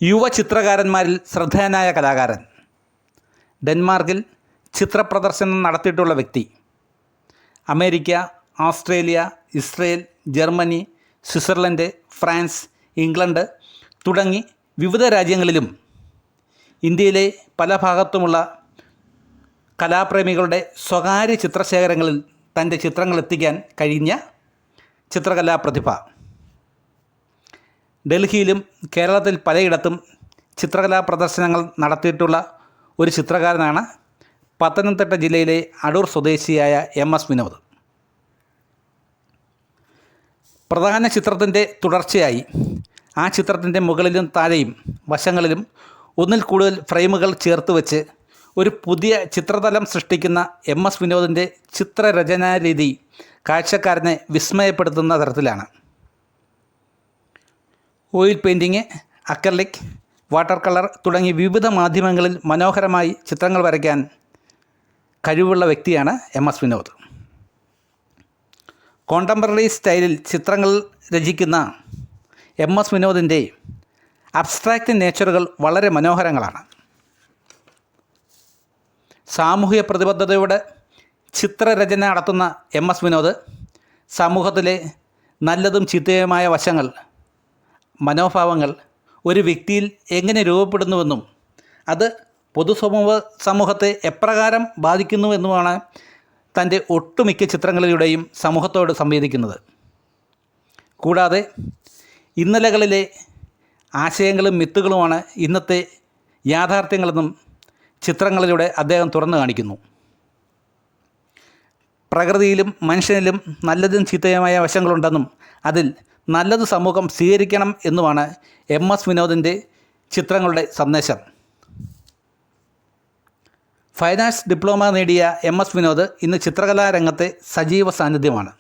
യുവ ചിത്രകാരന്മാരിൽ ശ്രദ്ധേയനായ കലാകാരൻ. ഡെൻമാർക്കിൽ ചിത്രപ്രദർശനം നടത്തിയിട്ടുള്ള വ്യക്തി. America, Australia, Israel, Germany, Switzerland, France, England തുടങ്ങി വിവിധ രാജ്യങ്ങളിലും ഇന്ത്യയിലെ പല ഭാഗത്തുമുള്ള കലാപ്രേമികളുടെ സ്വകാര്യ ചിത്രശേഖരങ്ങളിൽ തൻ്റെ ചിത്രങ്ങൾ എത്തിക്കാൻ കഴിഞ്ഞ ചിത്രകലാപ്രതിഭ. ഡൽഹിയിലും കേരളത്തിൽ പലയിടത്തും ചിത്രകലാ പ്രദർശനങ്ങൾ നടത്തിയിട്ടുള്ള ഒരു ചിത്രകാരനാണ് പത്തനംതിട്ട ജില്ലയിലെ അടൂർ സ്വദേശിയായ MS വിനോദ്. പ്രധാന ചിത്രത്തിൻ്റെ തുടർച്ചയായി ആ ചിത്രത്തിൻ്റെ മുകളിലും താഴെയും വശങ്ങളിലും ഒന്നിൽ കൂടുതൽ ഫ്രെയിമുകൾ ചേർത്ത് വെച്ച് ഒരു പുതിയ ചിത്രതലം സൃഷ്ടിക്കുന്ന MS വിനോദിൻ്റെ ചിത്രരചനാ രീതി കാഴ്ചക്കാരനെ വിസ്മയപ്പെടുത്തുന്ന തരത്തിലാണ്. Oil painting, acrylic, water colour തുടങ്ങി വിവിധ മാധ്യമങ്ങളിൽ മനോഹരമായി ചിത്രങ്ങൾ വരയ്ക്കാൻ കഴിവുള്ള വ്യക്തിയാണ് MS വിനോദ്. കോണ്ടംപററി സ്റ്റൈലിൽ ചിത്രങ്ങൾ രചിക്കുന്ന MS വിനോദിൻ്റെ അബ്സ്ട്രാക്റ്റ് നേച്ചറുകൾ വളരെ മനോഹരങ്ങളാണ്. സാമൂഹിക പ്രതിബദ്ധതയോടെ ചിത്രരചന നടത്തുന്ന MS വിനോദ് സമൂഹത്തിലെ നല്ലതും ചീത്തയുമായ വശങ്ങൾ, മനോഭാവങ്ങൾ ഒരു വ്യക്തിയിൽ എങ്ങനെ രൂപപ്പെടുന്നുവെന്നും അത് സമൂഹത്തെ എപ്രകാരം ബാധിക്കുന്നുവെന്നുമാണ് തൻ്റെ ഒട്ടുമിക്ക ചിത്രങ്ങളിലൂടെയും സമൂഹത്തോട് സംവേദിക്കുന്നത്. കൂടാതെ ഇന്നലകളിലെ ആശയങ്ങളും മിത്തുകളുമാണ് ഇന്നത്തെ യാഥാർത്ഥ്യങ്ങളെന്നും ചിത്രങ്ങളിലൂടെ അദ്ദേഹം തുറന്നു കാണിക്കുന്നു. പ്രകൃതിയിലും മനുഷ്യനിലും നല്ലതും ചീത്തയുമായ വശങ്ങളുണ്ടെന്നും അതിൽ നല്ലത് സമൂഹം സ്വീകരിക്കണം എന്നുമാണ് MS വിനോദിൻ്റെ ചിത്രങ്ങളുടെ സന്ദേശം. ഫൈൻ ആർട്സ് ഡിപ്ലോമ നേടിയ MS വിനോദ് ഇന്ന് ചിത്രകലാരംഗത്തെ സജീവ സാന്നിധ്യമാണ്.